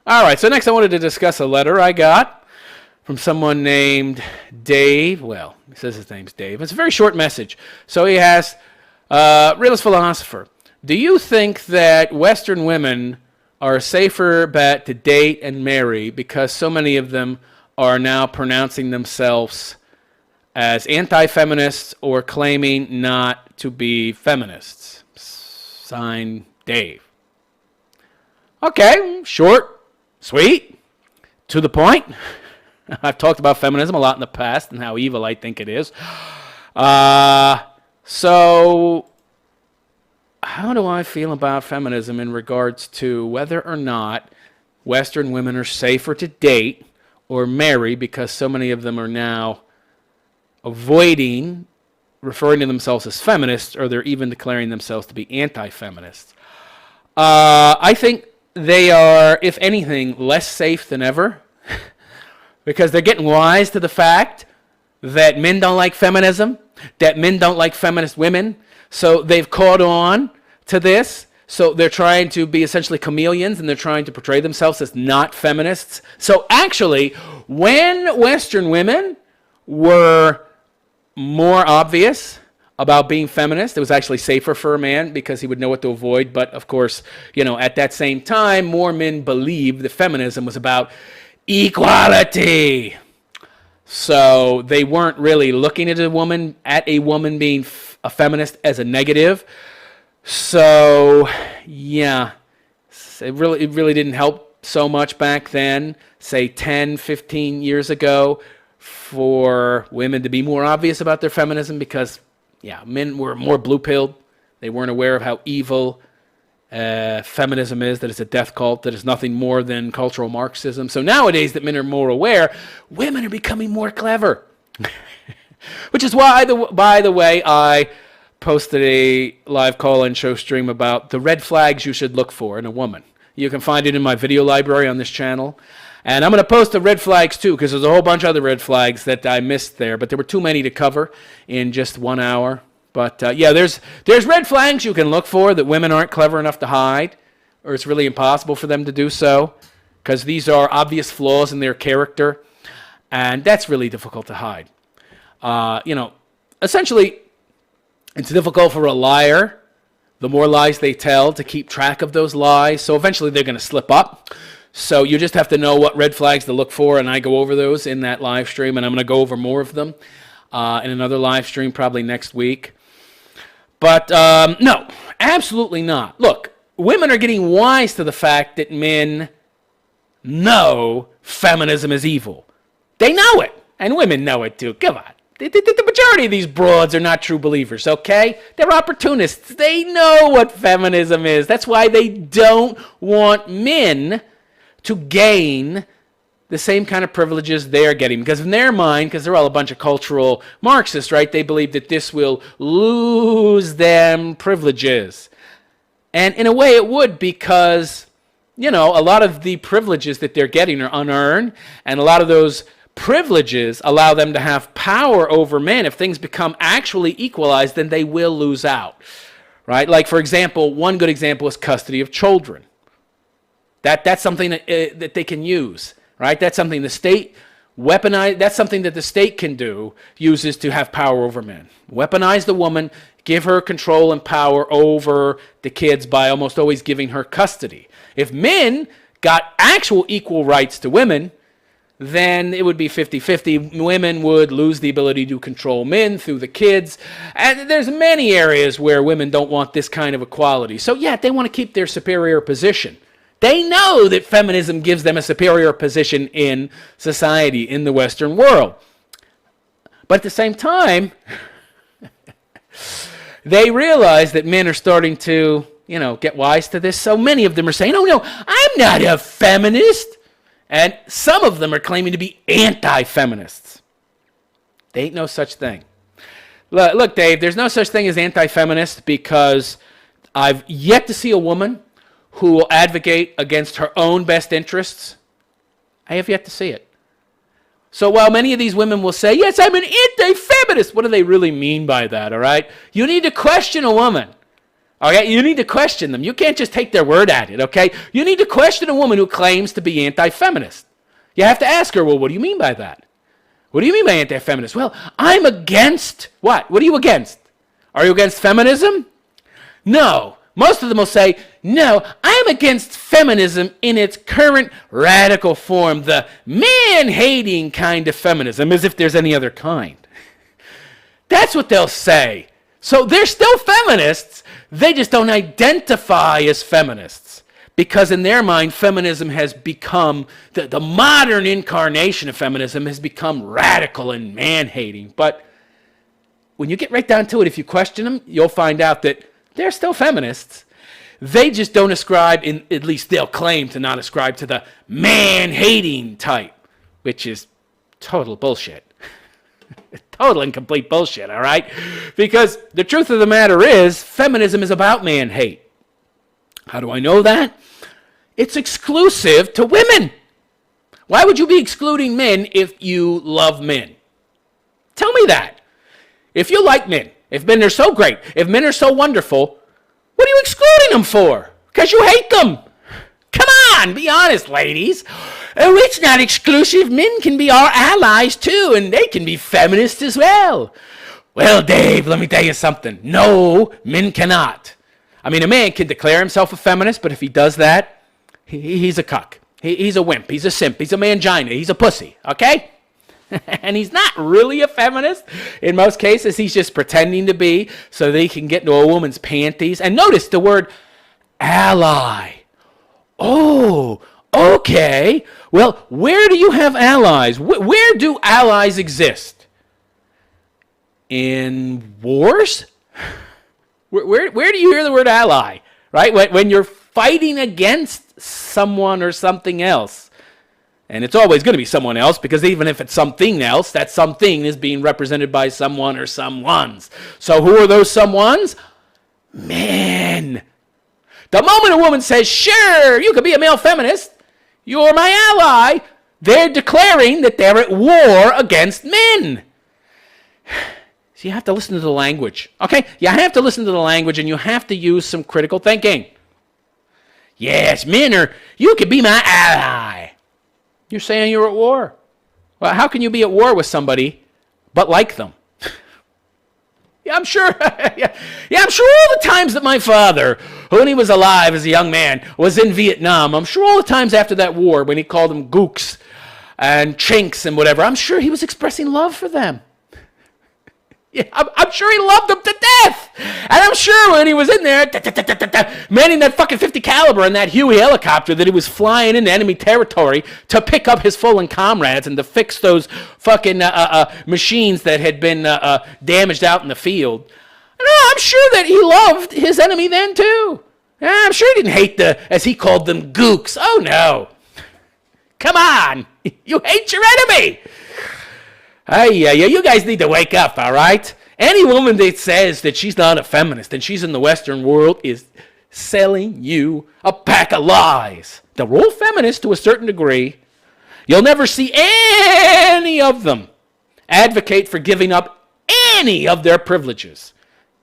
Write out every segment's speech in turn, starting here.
All right, so next I wanted to discuss a letter I got from someone named Dave. Well, he says his name's Dave. It's a very short message. So he asks, realist philosopher, do you think that Western women are a safer bet to date and marry because so many of them are now pronouncing themselves as anti-feminists or claiming not to be feminists? Signed, Dave. Okay, short. Sweet, to the point. I've talked about feminism a lot in the past and how evil I think it is. So how do I feel about feminism in regards to whether or not Western women are safer to date or marry because so many of them are now avoiding referring to themselves as feminists, or they're even declaring themselves to be anti-feminists? I think they are, if anything, less safe than ever because they're getting wise to the fact that men don't like feminism, that men don't like feminist women. So they've caught on to this. So they're trying to be essentially chameleons, and they're trying to portray themselves as not feminists. So actually, when Western women were more obvious about being feminist, it was actually safer for a man because he would know what to avoid. But of course, at that same time, more men believed that feminism was about equality. So they weren't really looking at a woman being a feminist as a negative. So yeah, it really didn't help so much back then, say 10, 15 years ago, for women to be more obvious about their feminism because men were more blue-pilled. They weren't aware of how evil feminism is, that it's a death cult, that it's nothing more than cultural Marxism. So nowadays that men are more aware, women are becoming more clever. Which is why, by the way, I posted a live call-in show stream about the red flags you should look for in a woman. You can find it in my video library on this channel. And I'm going to post the red flags too, because there's a whole bunch of other red flags that I missed there, but there were too many to cover in just 1 hour. But there's red flags you can look for that women aren't clever enough to hide, or it's really impossible for them to do so, because these are obvious flaws in their character, and that's really difficult to hide. Essentially, it's difficult for a liar, the more lies they tell, to keep track of those lies, so eventually they're going to slip up. So you just have to know what red flags to look for, and I go over those in that live stream, and I'm going to go over more of them in another live stream probably next week. But no, absolutely not. Look, women are getting wise to the fact that men know feminism is evil. They know it, and women know it too. Come on. The majority of these broads are not true believers, okay? They're opportunists. They know what feminism is. That's why they don't want men to gain the same kind of privileges they're getting. Because in their mind, because they're all a bunch of cultural Marxists, right? They believe that this will lose them privileges. And in a way it would, because, a lot of the privileges that they're getting are unearned, and a lot of those privileges allow them to have power over men. If things become actually equalized, then they will lose out, right? Like, for example, one good example is custody of children. That's something that they can use, right? That's something the state weaponize. That's something that the state can do, uses to have power over men. Weaponize the woman, give her control and power over the kids by almost always giving her custody. If men got actual equal rights to women, then it would be 50-50. Women would lose the ability to control men through the kids. And there's many areas where women don't want this kind of equality. So yeah, they want to keep their superior position. They know that feminism gives them a superior position in society, in the Western world. But at the same time, they realize that men are starting to, get wise to this. So many of them are saying, oh no, I'm not a feminist. And some of them are claiming to be anti-feminists. There ain't no such thing. Look, Dave, there's no such thing as anti-feminist, because I've yet to see a woman who will advocate against her own best interests. I have yet to see it. So while many of these women will say, yes, I'm an anti-feminist, what do they really mean by that, all right? You need to question a woman Okay, you need to question them. You can't just take their word at it, okay? You need to question a woman who claims to be anti-feminist. You have to ask her, well, what do you mean by that? What do you mean by anti-feminist? Well, I'm against what? What are you against? Are you against feminism? No. Most of them will say, no, I'm against feminism in its current radical form, the man-hating kind of feminism, as if there's any other kind. That's what they'll say. So they're still feminists, they just don't identify as feminists. Because in their mind, feminism has become, the modern incarnation of feminism has become radical and man-hating. But when you get right down to it, if you question them, you'll find out that they're still feminists. They just don't ascribe, at least they'll claim to not ascribe to the man-hating type, which is total bullshit. Total and complete bullshit, all right? Because the truth of the matter is, feminism is about man-hate. How do I know that? It's exclusive to women. Why would you be excluding men if you love men? Tell me that. If you like men, if men are so great, if men are so wonderful, what are you excluding them for? Because you hate them. Come on, be honest, ladies. Oh, it's not exclusive. Men can be our allies too, and they can be feminists as well. Well, Dave, let me tell you something. No, men cannot. I mean, a man can declare himself a feminist, but if he does that, he's a cuck. He's a wimp. He's a simp. He's a mangina. He's a pussy, okay? And he's not really a feminist. In most cases, he's just pretending to be so that he can get into a woman's panties. And notice the word ally. Oh, okay. Well, where do you have allies? Where do allies exist? In wars? Where do you hear the word ally? Right? When you're fighting against someone or something else. And it's always going to be someone else, because even if it's something else, that something is being represented by someone or someones. So who are those someones? Men. The moment a woman says, sure, you could be a male feminist, you're my ally, they're declaring that they're at war against men. So you have to listen to the language, okay? You have to listen to the language, and you have to use some critical thinking. Yes, men you could be my ally. You're saying you're at war. Well, how can you be at war with somebody but like them? Yeah, I'm sure. I'm sure all the times that my father, when he was alive as a young man, was in Vietnam, I'm sure all the times after that war when he called them gooks and chinks and whatever, I'm sure he was expressing love for them. Yeah, I'm sure he loved them to death. And I'm sure when he was in there, manning that fucking 50 caliber in that Huey helicopter that he was flying into enemy territory to pick up his fallen comrades and to fix those fucking machines that had been damaged out in the field. No, I'm sure that he loved his enemy then too. I'm sure he didn't hate as he called them, gooks. Oh no. Come on. You hate your enemy. Yeah, you guys need to wake up, all right? Any woman that says that she's not a feminist and she's in the Western world is selling you a pack of lies. They're all feminists to a certain degree. You'll never see any of them advocate for giving up any of their privileges.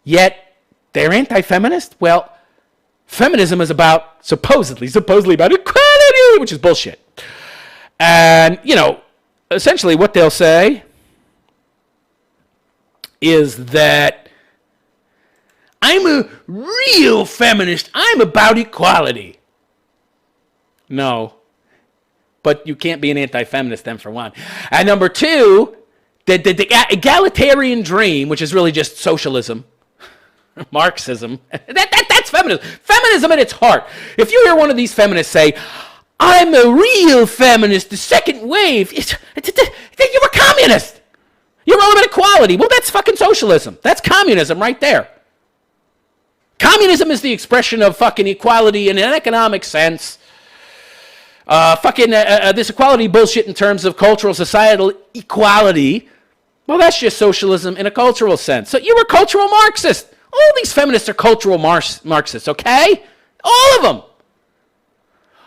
Yet, they're anti-feminist? Well, feminism is about, supposedly about equality, which is bullshit. And, essentially what they'll say is that I'm a real feminist. I'm about equality. No. But you can't be an anti-feminist then, for one. And number two, the egalitarian dream, which is really just socialism, Marxism, that's feminism. Feminism at its heart. If you hear one of these feminists say, I'm a real feminist, the second wave, you're a communist. You're all about equality. Well, that's fucking socialism. That's communism right there. Communism is the expression of fucking equality in an economic sense. This equality bullshit in terms of cultural, societal equality. Well, that's just socialism in a cultural sense. So you're a cultural Marxist. All these feminists are cultural Marxists, okay? All of them.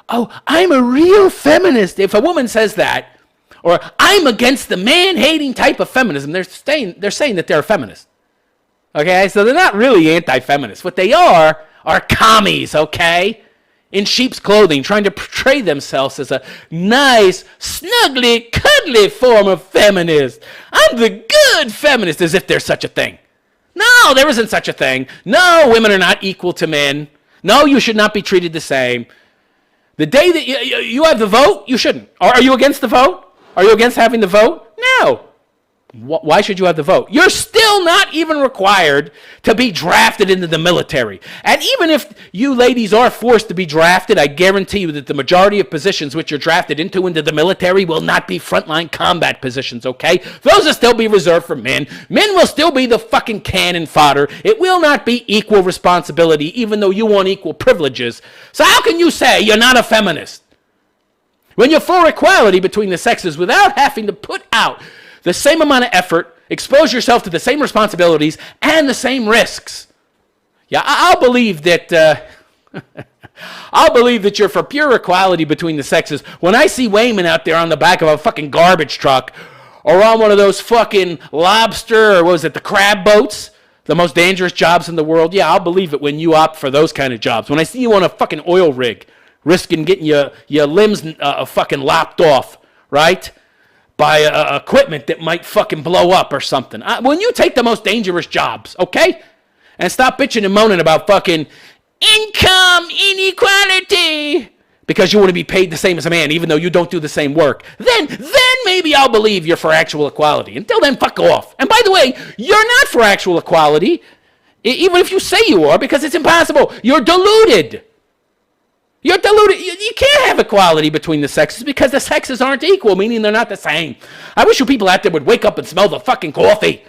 Oh, I'm a real feminist. If a woman says that, or I'm against the man-hating type of feminism, they're saying that they're a feminist. Okay, so they're not really anti-feminists. What they are commies, okay? In sheep's clothing, trying to portray themselves as a nice, snuggly, cuddly form of feminist. I'm the good feminist, as if there's such a thing. No, there isn't such a thing. No, women are not equal to men. No, you should not be treated the same. The day that you have the vote, you shouldn't. Are you against the vote? Are you against having the vote? No. Why should you have the vote? You're still not even required to be drafted into the military. And even if you ladies are forced to be drafted, I guarantee you that the majority of positions which you're drafted into the military will not be frontline combat positions, okay? Those will still be reserved for men. Men will still be the fucking cannon fodder. It will not be equal responsibility, even though you want equal privileges. So how can you say you're not a feminist when you're for equality between the sexes without having to put out the same amount of effort, expose yourself to the same responsibilities and the same risks? Yeah, I'll believe that. I'll believe that you're for pure equality between the sexes when I see Wayman out there on the back of a fucking garbage truck, or on one of those fucking lobster, or what was it, the crab boats, the most dangerous jobs in the world. Yeah, I'll believe it when you opt for those kind of jobs. When I see you on a fucking oil rig, risking getting your limbs fucking lopped off, right? By equipment that might fucking blow up or something. When you take the most dangerous jobs, okay? And stop bitching and moaning about fucking income inequality because you want to be paid the same as a man even though you don't do the same work, then maybe I'll believe you're for actual equality. Until then, fuck off. And by the way, you're not for actual equality, even if you say you are, because it's impossible. You're deluded. You're deluded. You can't have equality between the sexes because the sexes aren't equal, meaning they're not the same. I wish you people out there would wake up and smell the fucking coffee.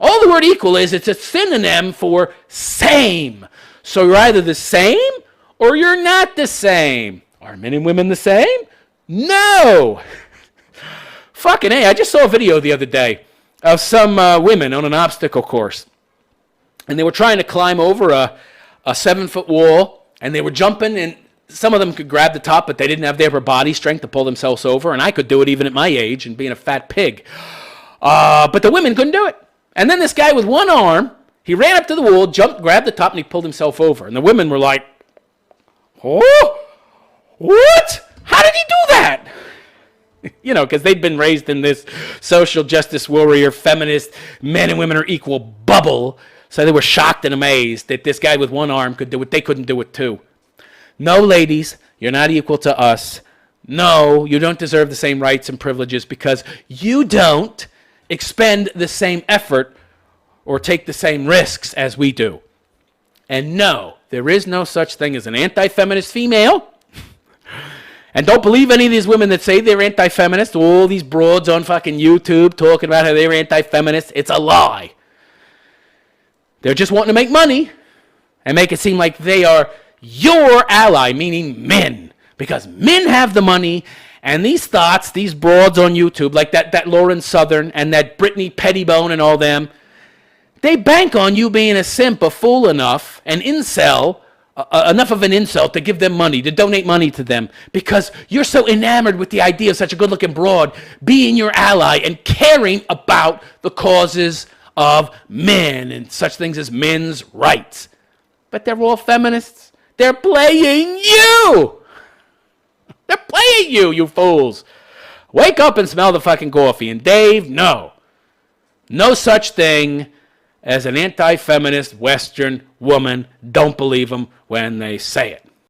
All the word equal is, it's a synonym for same. So you're either the same or you're not the same. Are men and women the same? No. Fucking A. I just saw a video the other day of some women on an obstacle course. And they were trying to climb over a 7-foot wall, and they were jumping, and some of them could grab the top, but they didn't have the upper body strength to pull themselves over, and I could do it even at my age and being a fat pig. But the women couldn't do it. And then this guy with one arm, he ran up to the wall, jumped, grabbed the top, and he pulled himself over. And the women were like, oh, what? How did he do that? You know, because they'd been raised in this social justice warrior, feminist, men and women are equal bubble. So they were shocked and amazed that this guy with one arm could do it. They couldn't do it too. No, ladies, you're not equal to us. No, you don't deserve the same rights and privileges because you don't expend the same effort or take the same risks as we do. And no, there is no such thing as an anti-feminist female. And don't believe any of these women that say they're anti-feminist. All these broads on fucking YouTube talking about how they're anti-feminist. It's a lie. They're just wanting to make money and make it seem like they are your ally, meaning men. Because men have the money, and these thoughts, these broads on YouTube, like that Lauren Southern and that Brittany Pettibone and all them, they bank on you being a simp, a fool enough, an incel, enough of an incel to give them money, to donate money to them, because you're so enamored with the idea of such a good-looking broad being your ally and caring about the causes of men and such things as men's rights. But they're all feminists. They're playing you. They're playing you, you fools. Wake up and smell the fucking coffee. And Dave, no. No such thing as an anti-feminist Western woman. Don't believe them when they say it.